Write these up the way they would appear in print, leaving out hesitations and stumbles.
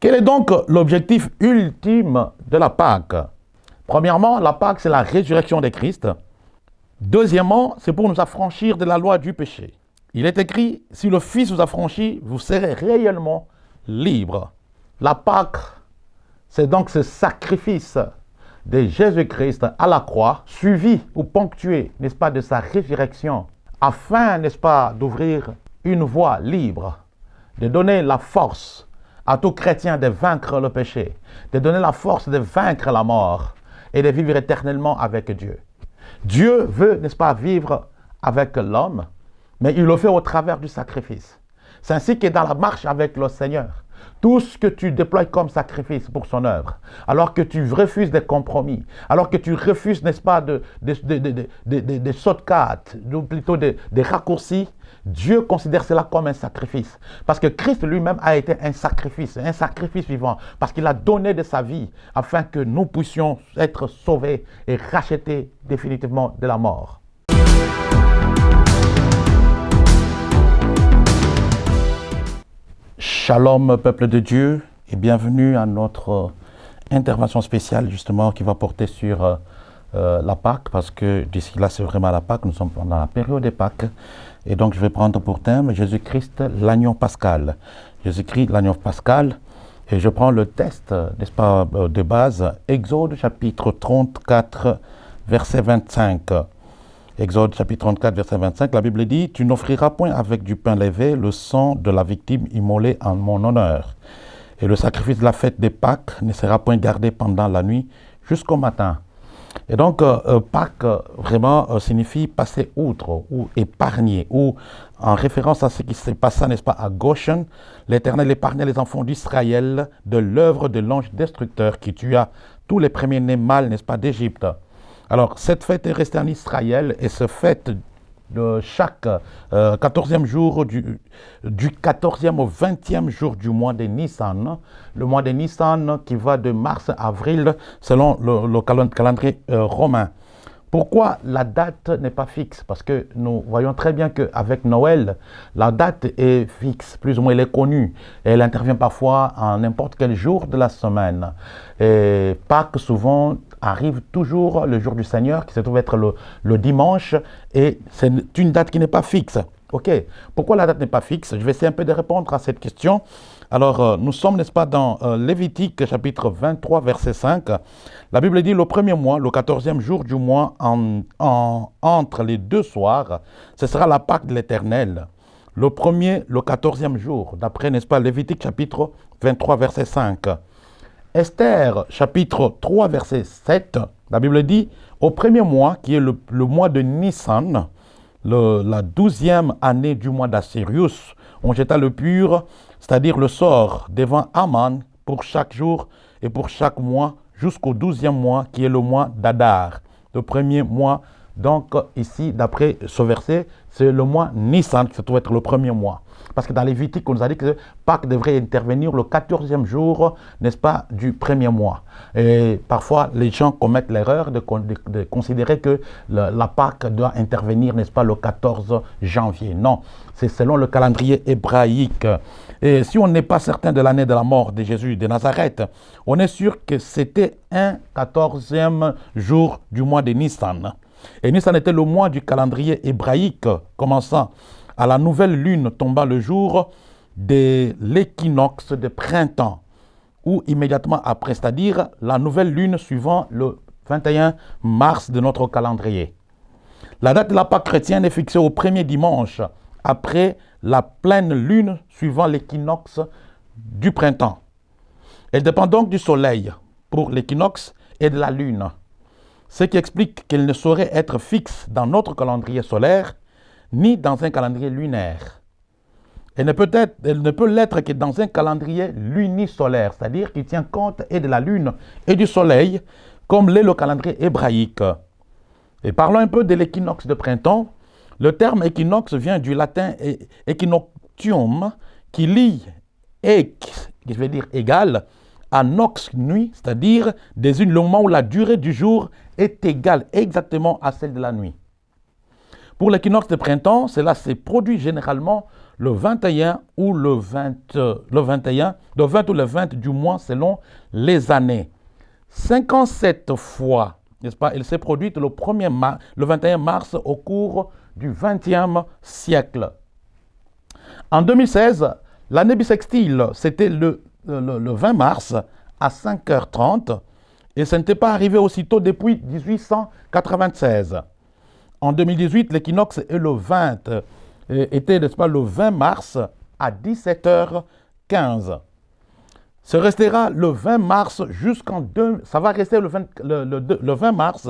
Quel est donc l'objectif ultime de la Pâque? Premièrement, la Pâque, c'est la résurrection de Christ. Deuxièmement, c'est pour nous affranchir de la loi du péché. Il est écrit, si le Fils vous affranchit, vous serez réellement libre. La Pâque, c'est donc ce sacrifice de Jésus-Christ à la croix, suivi ou ponctué, n'est-ce pas, de sa résurrection, afin, n'est-ce pas, d'ouvrir une voie libre, de donner la force à tout chrétien de vaincre le péché, de donner la force de vaincre la mort et de vivre éternellement avec Dieu. Dieu veut, n'est-ce pas, vivre avec l'homme, mais il le fait au travers du sacrifice. C'est ainsi que dans la marche avec le Seigneur, tout ce que tu déploies comme sacrifice pour son œuvre, alors que tu refuses des compromis, alors que tu refuses, n'est-ce pas, des shortcuts, ou plutôt des raccourcis, Dieu considère cela comme un sacrifice. Parce que Christ lui-même a été un sacrifice vivant, parce qu'il a donné de sa vie afin que nous puissions être sauvés et rachetés définitivement de la mort. Shalom, peuple de Dieu, et bienvenue à notre intervention spéciale justement qui va porter sur la Pâque, parce que d'ici là c'est vraiment la Pâque, nous sommes pendant la période des Pâques, et donc je vais prendre pour thème Jésus-Christ, l'agneau pascal. Jésus-Christ, l'agneau pascal, et je prends le texte, n'est-ce pas, de base, Exode chapitre 34, verset 25. Exode chapitre 34, verset 25, la Bible dit « Tu n'offriras point avec du pain levé le sang de la victime immolée en mon honneur. Et le sacrifice de la fête des Pâques ne sera point gardé pendant la nuit jusqu'au matin. » Et donc, Pâques, vraiment, signifie passer outre ou épargner, ou en référence à ce qui s'est passé, n'est-ce pas, à Goshen, l'Éternel épargnait les enfants d'Israël de l'œuvre de l'ange destructeur qui tua tous les premiers-nés mâles, n'est-ce pas, d'Égypte. Alors, cette fête est restée en Israël et se fête de chaque 14e jour, du 14e au 20e jour du mois de Nissan. Le mois de Nissan qui va de mars à avril selon le calendrier romain. Pourquoi la date n'est pas fixe? Parce que nous voyons très bien qu'avec Noël, la date est fixe, plus ou moins elle est connue. Et elle intervient parfois en n'importe quel jour de la semaine. Et Pâques souvent arrive toujours le jour du Seigneur, qui se trouve être le dimanche, et c'est une date qui n'est pas fixe. Ok, pourquoi la date n'est pas fixe? Je vais essayer un peu de répondre à cette question. Alors, nous sommes, n'est-ce pas, dans Lévitique, chapitre 23, verset 5. La Bible dit, le premier mois, le 14e jour du mois, entre les deux soirs, ce sera la Pâque de l'Éternel. Le premier, le 14e jour, d'après, n'est-ce pas, Lévitique, chapitre 23, verset 5. Esther, chapitre 3, verset 7, la Bible dit, au premier mois, qui est le mois de Nissan, la 12e année du mois d'Assirius, on jeta le pur, c'est-à-dire le sort, devant Aman pour chaque jour et pour chaque mois, jusqu'au 12e mois, qui est le mois d'Adar. Le premier mois, donc ici, d'après ce verset, c'est le mois Nissan, qui se trouve être le premier mois. Parce que dans Lévitique, on nous a dit que Pâques devrait intervenir le 14e jour, n'est-ce pas, du premier mois. Et parfois, les gens commettent l'erreur de considérer que la Pâques doit intervenir, n'est-ce pas, le 14 janvier. Non, c'est selon le calendrier hébraïque. Et si on n'est pas certain de l'année de la mort de Jésus de Nazareth, on est sûr que c'était un 14e jour du mois de Nissan. Et Nissan était le mois du calendrier hébraïque, commençant à la nouvelle lune tombant le jour de l'équinoxe de printemps, ou immédiatement après, c'est-à-dire la nouvelle lune suivant le 21 mars de notre calendrier. La date de la Pâque chrétienne est fixée au premier dimanche, après la pleine lune suivant l'équinoxe du printemps. Elle dépend donc du soleil pour l'équinoxe et de la lune, ce qui explique qu'elle ne saurait être fixe dans notre calendrier solaire, ni dans un calendrier lunaire. Elle ne peut l'être que dans un calendrier lunisolaire, c'est-à-dire qui tient compte et de la lune et du soleil, comme l'est le calendrier hébraïque. Et parlons un peu de l'équinoxe de printemps. Le terme équinoxe vient du latin equinoctium, qui lie ex, qui veut dire égal, à nox, nuit, c'est-à-dire désigne le moment où la durée du jour est égale exactement à celle de la nuit. Pour l'équinoxe de printemps, cela s'est produit généralement le 21 ou le 20 ou le 20 du mois selon les années. 57 fois, n'est-ce pas, elle s'est produite le 21 mars au cours du XXe siècle. En 2016, l'année bissextile, c'était le 20 mars à 5h30 et ça n'était pas arrivé aussitôt depuis 1896. En 2018, l'équinoxe est le 20, était, n'est-ce pas, le 20 mars à 17h15. Ça restera le 20 mars ça va rester le 20 mars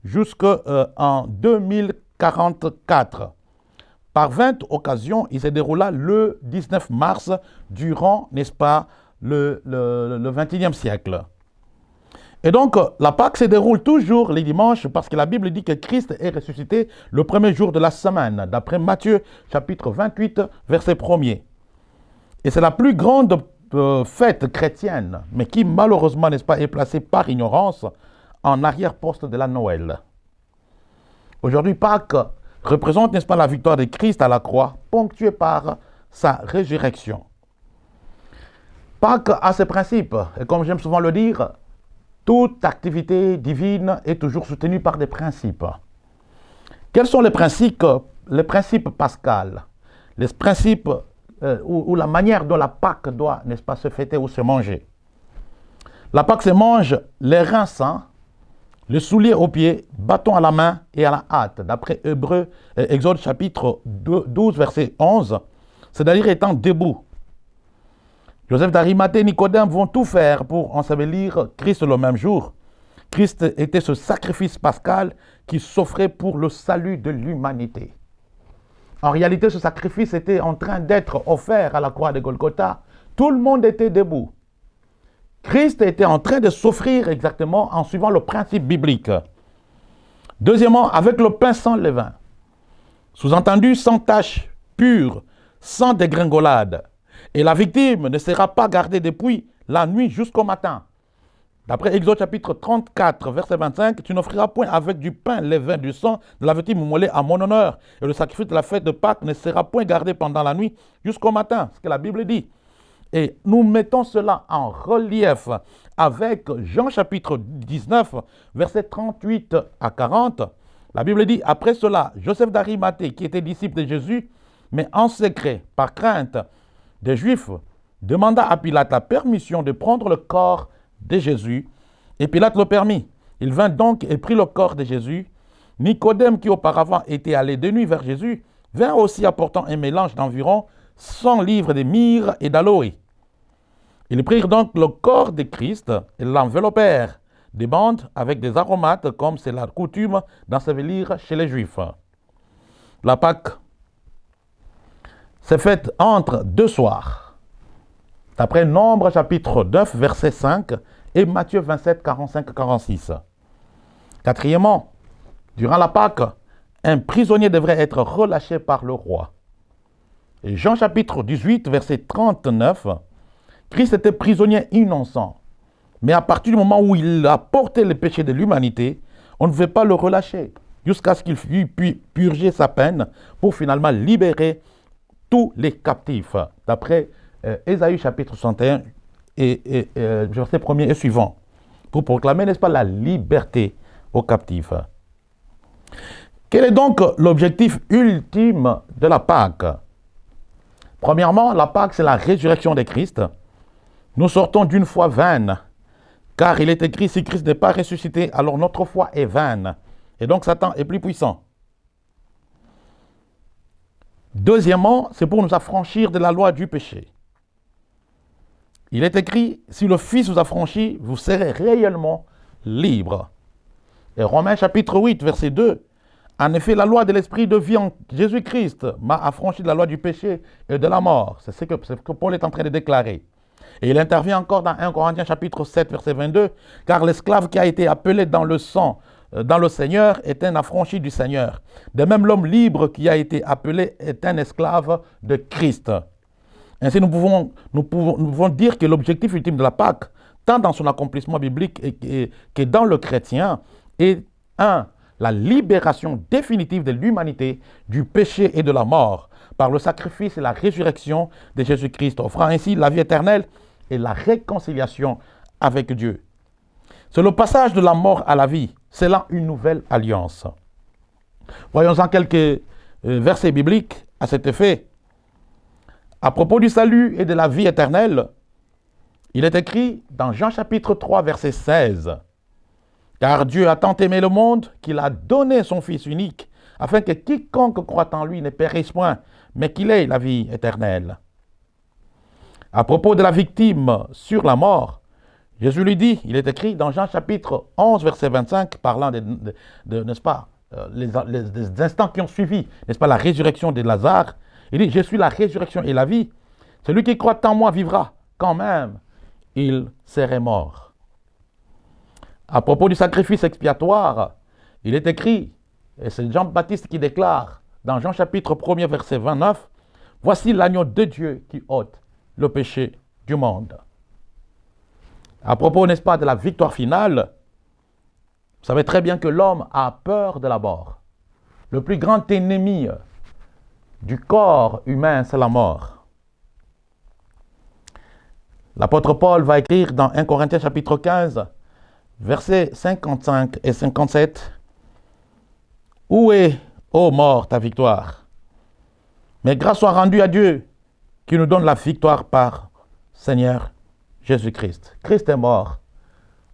jusqu'en 2044. Par 20 occasions, il se déroula le 19 mars durant, n'est-ce pas, le 21e siècle. Et donc, la Pâque se déroule toujours les dimanches parce que la Bible dit que Christ est ressuscité le premier jour de la semaine, d'après Matthieu chapitre 28, verset 1er. Et c'est la plus grande fête chrétienne, mais qui malheureusement, n'est-ce pas, est placée par ignorance en arrière-poste de la Noël. Aujourd'hui, Pâques représente, n'est-ce pas, la victoire de Christ à la croix, ponctuée par sa résurrection. Pâques a ses principes, et comme j'aime souvent le dire, toute activité divine est toujours soutenue par des principes. Quels sont les principes pascals? Les principes ou la manière dont la Pâque doit, n'est-ce pas, se fêter ou se manger. La Pâque se mange les reins sains, les souliers aux pieds, bâton à la main et à la hâte, d'après Exode chapitre 12, verset 11, c'est-à-dire étant debout. Joseph d'Arimathée et Nicodème vont tout faire pour ensevelir Christ le même jour. Christ était ce sacrifice pascal qui s'offrait pour le salut de l'humanité. En réalité, ce sacrifice était en train d'être offert à la croix de Golgotha. Tout le monde était debout. Christ était en train de s'offrir exactement en suivant le principe biblique. Deuxièmement, avec le pain sans levain. Sous-entendu, sans tache, pur, sans dégringolade. Et la victime ne sera pas gardée depuis la nuit jusqu'au matin. D'après Exode chapitre 34, verset 25, tu n'offriras point avec du pain, levain, du sang de la victime immolée à mon honneur. Et le sacrifice de la fête de Pâques ne sera point gardé pendant la nuit jusqu'au matin. Ce que la Bible dit. Et nous mettons cela en relief avec Jean chapitre 19, verset 38 à 40. La Bible dit, après cela, Joseph d'Arimathée, qui était disciple de Jésus, mais en secret, par crainte des Juifs, demanda à Pilate la permission de prendre le corps de Jésus, et Pilate le permit. Il vint donc et prit le corps de Jésus. Nicodème, qui auparavant était allé de nuit vers Jésus, vint aussi apportant un mélange d'environ 100 livres de myrrhe et d'aloe. Ils prirent donc le corps de Christ et l'enveloppèrent des bandes avec des aromates, comme c'est la coutume d'ensevelir chez les Juifs. La Pâque s'est faite entre deux soirs, d'après Nombre chapitre 9, verset 5 et Matthieu 27, 45-46. Quatrièmement, durant la Pâque, un prisonnier devrait être relâché par le roi. Et Jean chapitre 18, verset 39, Christ était prisonnier innocent. Mais à partir du moment où il a porté le péché de l'humanité, on ne veut pas le relâcher jusqu'à ce qu'il puisse purger sa peine pour finalement libérer tous les captifs. D'après Ésaïe chapitre 61 et verset 1er et suivant, pour proclamer, n'est-ce pas, la liberté aux captifs. Quel est donc l'objectif ultime de la Pâque? Premièrement, la Pâque, c'est la résurrection de Christ. Nous sortons d'une foi vaine, car il est écrit, si Christ n'est pas ressuscité, alors notre foi est vaine. Et donc Satan est plus puissant. Deuxièmement, c'est pour nous affranchir de la loi du péché. Il est écrit, si le Fils vous affranchit, vous serez réellement libre. Et Romains chapitre 8, verset 2, en effet, la loi de l'esprit de vie en Jésus-Christ m'a affranchi de la loi du péché et de la mort. C'est ce que Paul est en train de déclarer. Et il intervient encore dans 1 Corinthiens chapitre 7, verset 22, car l'esclave qui a été appelé dans le sang, dans le Seigneur, est un affranchi du Seigneur. De même, l'homme libre qui a été appelé est un esclave de Christ. Ainsi, nous pouvons dire que l'objectif ultime de la Pâque, tant dans son accomplissement biblique que dans le chrétien, est la libération définitive de l'humanité du péché et de la mort, par le sacrifice et la résurrection de Jésus-Christ, offrant ainsi la vie éternelle et la réconciliation avec Dieu. C'est le passage de la mort à la vie. C'est là une nouvelle alliance. Voyons-en quelques versets bibliques à cet effet. À propos du salut et de la vie éternelle, il est écrit dans Jean chapitre 3, verset 16. « Car Dieu a tant aimé le monde qu'il a donné son Fils unique, afin que quiconque croit en lui ne périsse point, mais qu'il ait la vie éternelle. » À propos de la victime sur la mort, Jésus lui dit, il est écrit dans Jean chapitre 11, verset 25, parlant n'est-ce pas, les instants qui ont suivi, n'est-ce pas, la résurrection de Lazare. Il dit, je suis la résurrection et la vie. Celui qui croit en moi vivra, quand même il serait mort. À propos du sacrifice expiatoire, il est écrit, et c'est Jean-Baptiste qui déclare, dans Jean chapitre 1, verset 29, « Voici l'agneau de Dieu qui ôte le péché du monde. » À propos, n'est-ce pas, de la victoire finale, vous savez très bien que l'homme a peur de la mort. Le plus grand ennemi du corps humain, c'est la mort. L'apôtre Paul va écrire dans 1 Corinthiens chapitre 15, versets 55 et 57, « Où est, ô mort, ta victoire? Mais grâce soit rendue à Dieu, qui nous donne la victoire par Seigneur Jésus-Christ. » Christ est mort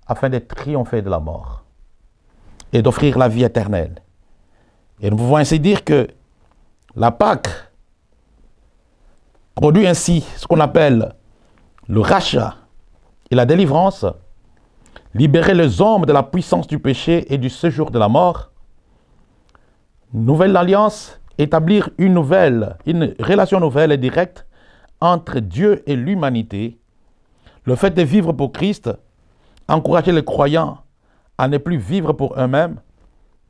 afin de triompher de la mort et d'offrir la vie éternelle. Et nous pouvons ainsi dire que la Pâque produit ainsi ce qu'on appelle le rachat et la délivrance, libérer les hommes de la puissance du péché et du séjour de la mort, nouvelle alliance, établir une relation nouvelle et directe entre Dieu et l'humanité, le fait de vivre pour Christ, encourager les croyants à ne plus vivre pour eux-mêmes,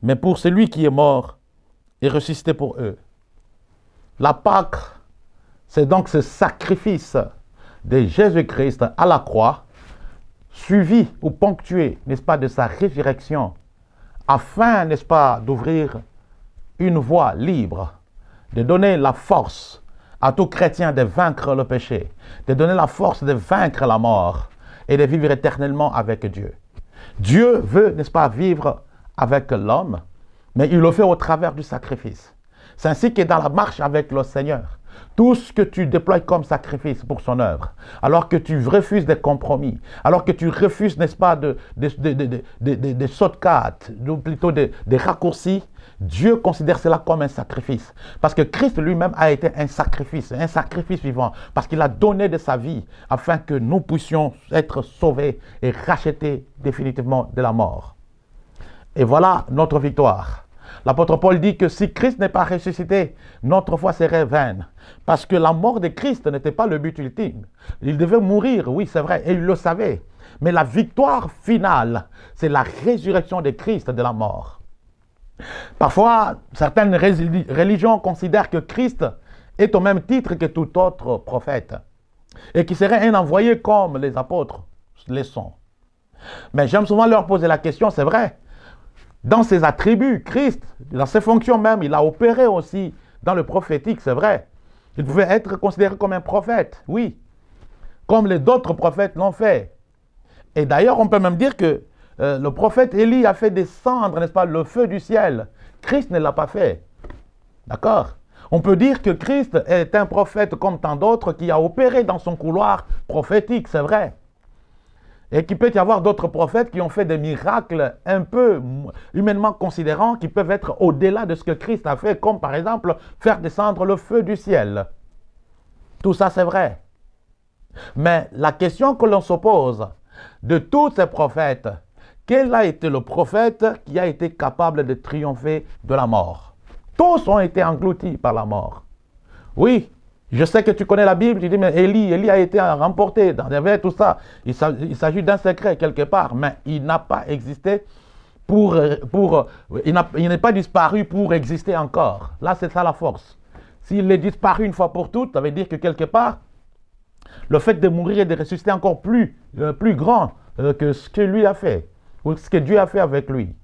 mais pour celui qui est mort et ressuscité pour eux. La Pâque, c'est donc ce sacrifice de Jésus-Christ à la croix, suivi ou ponctué, n'est-ce pas, de sa résurrection, afin, n'est-ce pas, d'ouvrir une voie libre, de donner la force à tout chrétien de vaincre le péché, de donner la force de vaincre la mort et de vivre éternellement avec Dieu. Dieu veut, n'est-ce pas, vivre avec l'homme, mais il le fait au travers du sacrifice. C'est ainsi que dans la marche avec le Seigneur, tout ce que tu déploies comme sacrifice pour son œuvre, alors que tu refuses des compromis, alors que tu refuses, n'est-ce pas, des shortcuts, ou plutôt des raccourcis, Dieu considère cela comme un sacrifice. Parce que Christ lui-même a été un sacrifice vivant, parce qu'il a donné de sa vie afin que nous puissions être sauvés et rachetés définitivement de la mort. Et voilà notre victoire. L'apôtre Paul dit que si Christ n'est pas ressuscité, notre foi serait vaine. Parce que la mort de Christ n'était pas le but ultime. Il devait mourir, oui, c'est vrai, et il le savait. Mais la victoire finale, c'est la résurrection de Christ de la mort. Parfois, certaines religions considèrent que Christ est au même titre que tout autre prophète et qu'il serait un envoyé comme les apôtres le sont. Mais j'aime souvent leur poser la question, c'est vrai, dans ses attributs, Christ, dans ses fonctions même, il a opéré aussi dans le prophétique, c'est vrai. Il pouvait être considéré comme un prophète, oui, comme les autres prophètes l'ont fait. Et d'ailleurs, on peut même dire que le prophète Élie a fait descendre, n'est-ce pas, le feu du ciel. Christ ne l'a pas fait. D'accord? On peut dire que Christ est un prophète comme tant d'autres qui a opéré dans son couloir prophétique, c'est vrai. Et qu'il peut y avoir d'autres prophètes qui ont fait des miracles un peu humainement considérants, qui peuvent être au-delà de ce que Christ a fait, comme par exemple faire descendre le feu du ciel. Tout ça, c'est vrai. Mais la question que l'on se pose, de tous ces prophètes, quel a été le prophète qui a été capable de triompher de la mort? Tous ont été engloutis par la mort. Oui, je sais que tu connais la Bible, tu dis, mais Élie a été remporté dans les vers, tout ça. Il s'agit d'un secret quelque part, mais il n'a pas existé il n'est pas disparu pour exister encore. Là, c'est ça la force. S'il est disparu une fois pour toutes, ça veut dire que quelque part, le fait de mourir et de ressusciter encore plus grand que ce que lui a fait, ou ce que Dieu a fait avec lui.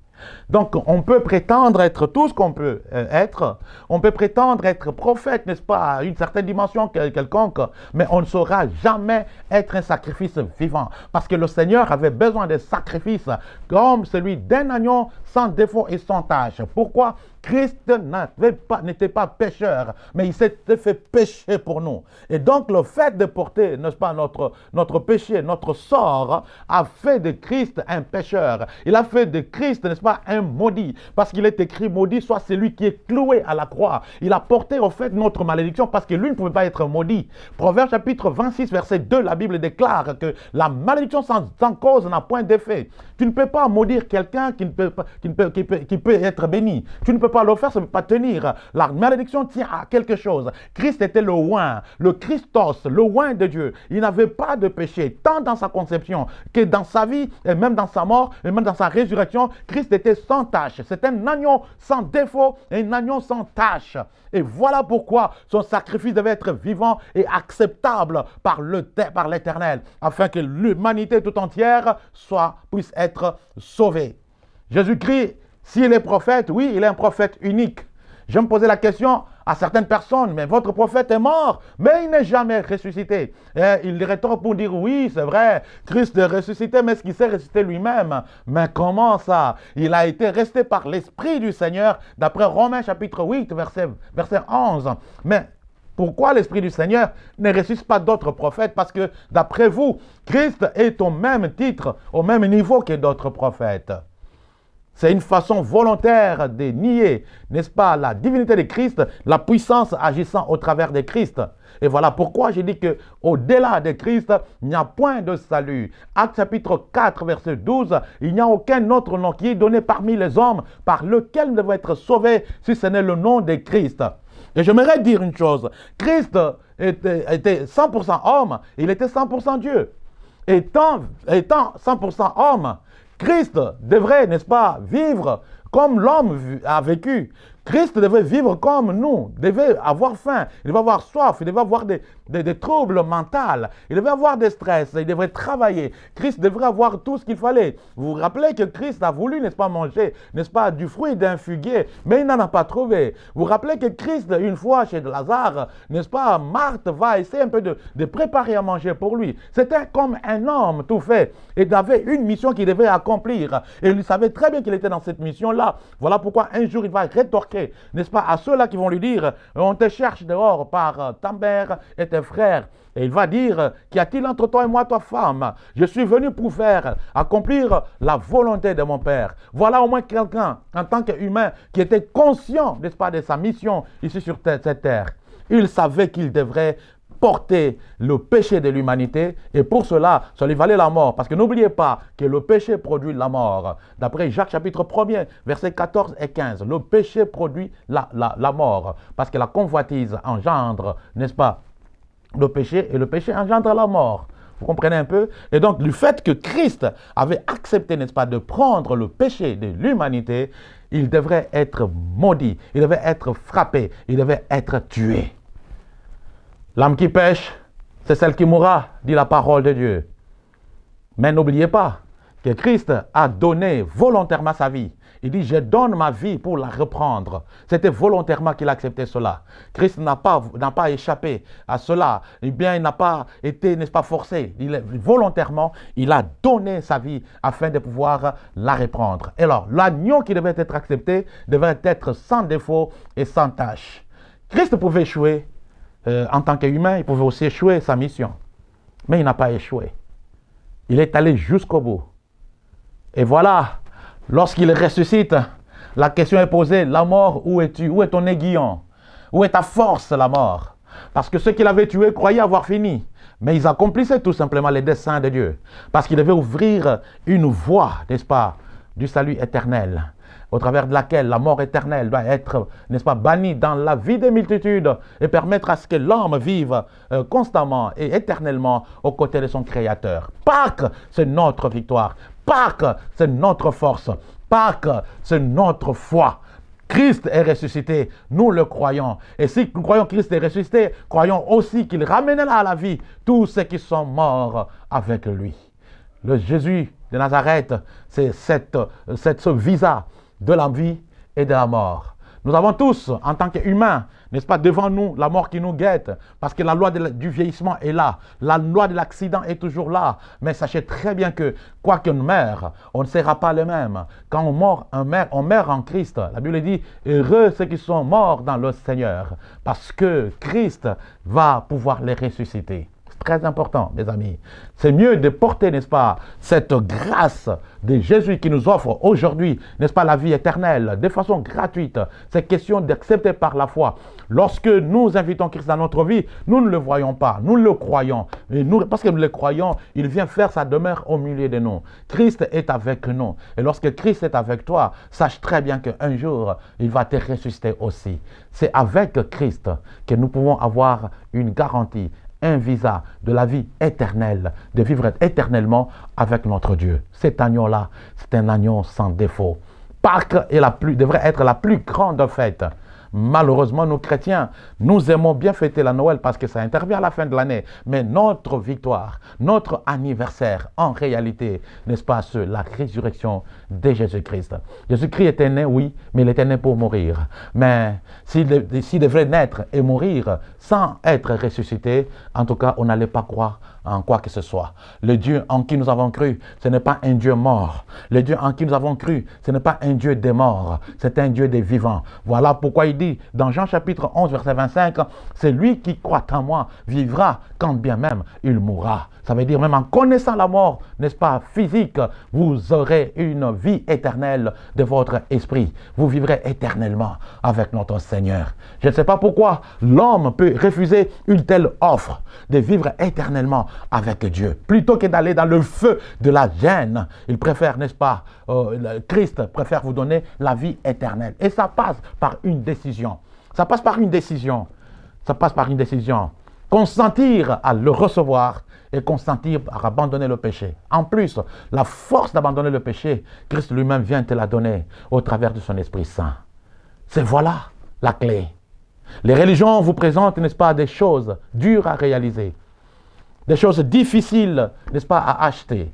Donc, on peut prétendre être tout ce qu'on peut être. On peut prétendre être prophète, n'est-ce pas, à une certaine dimension quelconque, mais on ne saura jamais être un sacrifice vivant. Parce que le Seigneur avait besoin de sacrifices comme celui d'un agneau sans défaut et sans tâche. Pourquoi? Christ n'était pas pécheur, mais il s'était fait pécher pour nous. Et donc, le fait de porter, n'est-ce pas, notre péché, notre sort, a fait de Christ un pécheur. Il a fait de Christ, n'est-ce pas, un maudit. Parce qu'il est écrit, maudit soit celui qui est cloué à la croix. Il a porté, au fait, notre malédiction parce que lui ne pouvait pas être maudit. Proverbe chapitre 26, verset 2, la Bible déclare que la malédiction sans cause n'a point d'effet. Tu ne peux pas maudire quelqu'un qui peut être béni. Tu ne peux pas le faire, ça ne peut pas tenir. La malédiction tient à quelque chose. Christ était le oint, le Christos, le oint de Dieu. Il n'avait pas de péché, tant dans sa conception que dans sa vie, et même dans sa mort, et même dans sa résurrection. Christ était sans tache. C'est un agneau sans défaut et un agneau sans tache. Et voilà pourquoi son sacrifice devait être vivant et acceptable par l'Éternel, afin que l'humanité tout entière puisse être sauvée. Jésus-Christ, s'il est prophète, oui, il est un prophète unique. Je me posais la question à certaines personnes, mais votre prophète est mort, mais il n'est jamais ressuscité. Et il rétorque pour dire, oui, c'est vrai, Christ est ressuscité, mais est-ce qu'il s'est ressuscité lui-même? Mais comment ça? Il a été resté par l'Esprit du Seigneur, d'après Romains chapitre 8, verset 11. Mais pourquoi l'Esprit du Seigneur ne ressuscite pas d'autres prophètes? Parce que, d'après vous, Christ est au même titre, au même niveau que d'autres prophètes. C'est une façon volontaire de nier, n'est-ce pas, la divinité de Christ, la puissance agissant au travers de Christ. Et voilà pourquoi j'ai dit qu'au-delà de Christ, il n'y a point de salut. Actes chapitre 4, verset 12, il n'y a aucun autre nom qui est donné parmi les hommes par lequel nous devons être sauvés si ce n'est le nom de Christ. Et j'aimerais dire une chose, Christ était 100% homme, il était 100% Dieu. Étant 100% homme, Christ devrait, n'est-ce pas, vivre comme l'homme a vécu. Christ devait vivre comme nous, devait avoir faim, il devait avoir soif, il devait avoir des troubles mentaux, il devait avoir des stress, il devait travailler. Christ devrait avoir tout ce qu'il fallait. Vous vous rappelez que Christ a voulu, n'est-ce pas, manger, n'est-ce pas, du fruit d'un figuier, mais il n'en a pas trouvé. Vous vous rappelez que Christ, une fois chez Lazare, n'est-ce pas, Marthe va essayer un peu de préparer à manger pour lui. C'était comme un homme tout fait. Il avait une mission qu'il devait accomplir. Et il savait très bien qu'il était dans cette mission-là. Voilà pourquoi un jour il va rétorquer, n'est-ce pas, à ceux-là qui vont lui dire, on te cherche dehors par ta mère et tes frères. Et il va dire, qu'y a-t-il entre toi et moi, toi femme? Je suis venu pour accomplir la volonté de mon Père. Voilà au moins quelqu'un, en tant qu'humain, qui était conscient, n'est-ce pas, de sa mission ici sur cette terre. Il savait qu'il devrait porter le péché de l'humanité et pour cela, ça lui valait la mort. Parce que n'oubliez pas que le péché produit la mort. D'après Jacques chapitre 1er, versets 14 et 15, le péché produit la mort. Parce que la convoitise engendre, n'est-ce pas, le péché et le péché engendre la mort. Vous comprenez un peu? Et donc, le fait que Christ avait accepté, n'est-ce pas, de prendre le péché de l'humanité, il devrait être maudit, il devait être frappé, il devait être tué. L'âme qui pêche, c'est celle qui mourra, dit la parole de Dieu. Mais n'oubliez pas que Christ a donné volontairement sa vie. Il dit, je donne ma vie pour la reprendre. C'était volontairement qu'il a accepté cela. Christ n'a pas échappé à cela. Eh bien, il n'a pas été, n'est-ce pas, forcé. Volontairement, il a donné sa vie afin de pouvoir la reprendre. Et alors, l'agneau qui devait être accepté devait être sans défaut et sans tâche. Christ pouvait échouer. En tant qu'humain, il pouvait aussi échouer sa mission. Mais il n'a pas échoué. Il est allé jusqu'au bout. Et voilà, lorsqu'il ressuscite, la question est posée, la mort, où es-tu? Où est ton aiguillon? Où est ta force, la mort? Parce que ceux qui l'avaient tué croyaient avoir fini. Mais ils accomplissaient tout simplement les desseins de Dieu. Parce qu'il devait ouvrir une voie, n'est-ce pas, du salut éternel, au travers de laquelle la mort éternelle doit être, n'est-ce pas, bannie dans la vie des multitudes et permettre à ce que l'homme vive constamment et éternellement aux côtés de son Créateur. Pâques, c'est notre victoire. Pâques, c'est notre force. Pâques, c'est notre foi. Christ est ressuscité, nous le croyons. Et si nous croyons que Christ est ressuscité, croyons aussi qu'il ramènera à la vie tous ceux qui sont morts avec lui. Le Jésus de Nazareth, c'est ce visa de la vie et de la mort. Nous avons tous, en tant qu'humains, n'est-ce pas, devant nous, la mort qui nous guette, parce que la loi du vieillissement est là, la loi de l'accident est toujours là. Mais sachez très bien que, quoi qu'on meure, on ne sera pas le même. Quand on meurt en Christ. La Bible dit, heureux ceux qui sont morts dans le Seigneur, parce que Christ va pouvoir les ressusciter. Très important, mes amis. C'est mieux de porter, n'est-ce pas, cette grâce de Jésus qui nous offre aujourd'hui, n'est-ce pas, la vie éternelle, de façon gratuite. C'est question d'accepter par la foi. Lorsque nous invitons Christ dans notre vie, nous ne le voyons pas, nous le croyons. Et nous, parce que nous le croyons, il vient faire sa demeure au milieu de nous. Christ est avec nous. Et lorsque Christ est avec toi, sache très bien qu'un jour, il va te ressusciter aussi. C'est avec Christ que nous pouvons avoir une garantie, un visa de la vie éternelle, de vivre éternellement avec notre Dieu. Cet agneau-là, c'est un agneau sans défaut. Pâques devrait être la plus grande fête. Malheureusement, nous chrétiens, nous aimons bien fêter la Noël parce que ça intervient à la fin de l'année. Mais notre victoire, notre anniversaire, en réalité, n'est-ce pas la résurrection de Jésus-Christ. Jésus-Christ était né, oui, mais il était né pour mourir. Mais s'il devait naître et mourir sans être ressuscité, en tout cas, on n'allait pas croire en quoi que ce soit. Le Dieu en qui nous avons cru, ce n'est pas un Dieu mort. Le Dieu en qui nous avons cru, ce n'est pas un Dieu des morts, c'est un Dieu des vivants. Voilà pourquoi il dit dans Jean chapitre 11, verset 25, c'est lui qui croit en moi vivra quand bien même il mourra. Ça veut dire même en connaissant la mort, n'est-ce pas, physique, vous aurez une vie éternelle de votre esprit. Vous vivrez éternellement avec notre Seigneur. Je ne sais pas pourquoi l'homme peut refuser une telle offre de vivre éternellement avec Dieu. Plutôt que d'aller dans le feu de la gêne, il préfère, n'est-ce pas, Christ préfère vous donner la vie éternelle. Et ça passe par une décision. Ça passe par une décision. Ça passe par une décision. Consentir à le recevoir et consentir à abandonner le péché. En plus, la force d'abandonner le péché, Christ lui-même vient te la donner au travers de son Esprit Saint. C'est voilà la clé. Les religions vous présentent, n'est-ce pas, des choses dures à réaliser, des choses difficiles, n'est-ce pas, à acheter,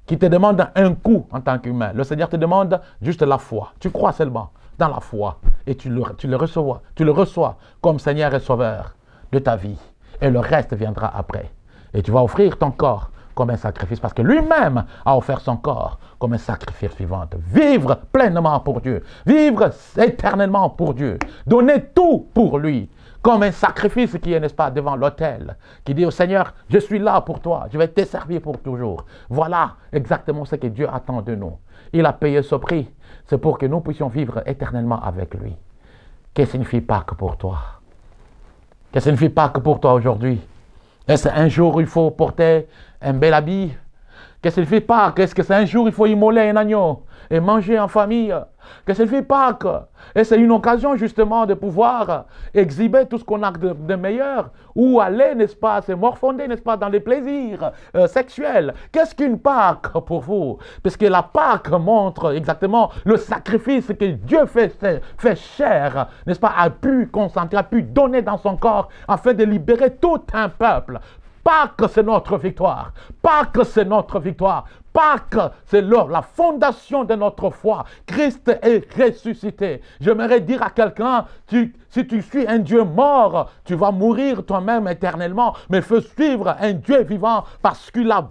qui te demandent un coût en tant qu'humain. Le Seigneur te demande juste la foi. Tu crois seulement dans la foi et tu le reçois comme Seigneur et Sauveur de ta vie. Et le reste viendra après. Et tu vas offrir ton corps comme un sacrifice, parce que lui-même a offert son corps comme un sacrifice vivant. Vivre pleinement pour Dieu, vivre éternellement pour Dieu, donner tout pour lui, comme un sacrifice qui est, n'est-ce pas, devant l'autel, qui dit au Seigneur, je suis là pour toi, je vais te servir pour toujours. Voilà exactement ce que Dieu attend de nous. Il a payé ce prix, c'est pour que nous puissions vivre éternellement avec lui. Qu'est-ce que signifie Pâques pour toi? Qu'est-ce que signifie Pâques pour toi aujourd'hui? Est-ce un jour où il faut porter un bel habit? Qu'est-ce que signifie Pâques? Est-ce que c'est un jour où il faut immoler un agneau et manger en famille? Qu'est-ce que signifie Pâques? Et c'est une occasion justement de pouvoir exhiber tout ce qu'on a de meilleur, ou aller, n'est-ce pas, se morfonder, n'est-ce pas, dans les plaisirs sexuels. Qu'est-ce qu'une Pâques pour vous? Parce que la Pâques montre exactement le sacrifice que Dieu fait chair, n'est-ce pas, a pu concentrer, a pu donner dans son corps afin de libérer tout un peuple. Pâques, c'est notre victoire. Pâques, c'est notre victoire. Pâques, c'est la fondation de notre foi. Christ est ressuscité. J'aimerais dire à quelqu'un, si tu suis un Dieu mort, tu vas mourir toi-même éternellement. Mais il faut suivre un Dieu vivant parce qu'il a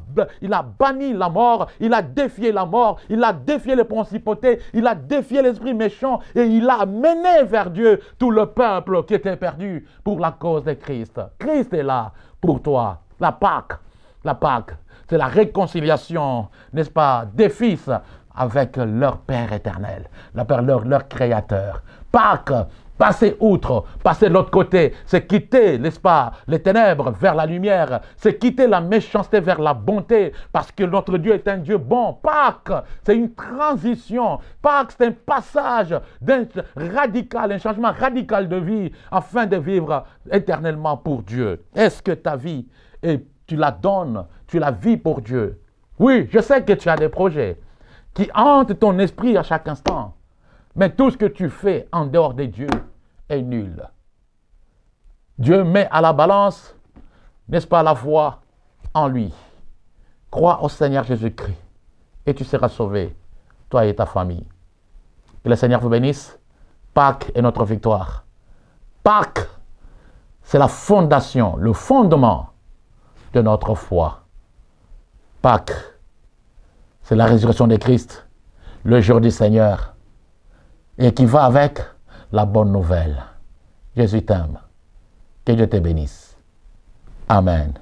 banni la mort, il a défié la mort, il a défié les principautés, il a défié l'esprit méchant et il a mené vers Dieu tout le peuple qui était perdu pour la cause de Christ. Christ est là pour toi. La Pâque, c'est la réconciliation, n'est-ce pas, des fils avec leur Père éternel, leur Créateur. Pâques, passer outre, passer de l'autre côté, c'est quitter, n'est-ce pas, les ténèbres vers la lumière, c'est quitter la méchanceté vers la bonté, parce que notre Dieu est un Dieu bon. Pâques, c'est une transition. Pâques, c'est un passage d'un radical, un changement radical de vie, afin de vivre éternellement pour Dieu. Est-ce que ta vie, et tu la donnes, tu la vis pour Dieu? Oui, je sais que tu as des projets qui hantent ton esprit à chaque instant. Mais tout ce que tu fais en dehors de Dieu est nul. Dieu met à la balance, n'est-ce pas, la foi en lui. Crois au Seigneur Jésus-Christ et tu seras sauvé, toi et ta famille. Que le Seigneur vous bénisse. Pâques est notre victoire. Pâques, c'est la fondation, le fondement de notre foi. Pâques, c'est la résurrection de Christ, le jour du Seigneur, et qui va avec la bonne nouvelle. Jésus t'aime. Que Dieu te bénisse. Amen.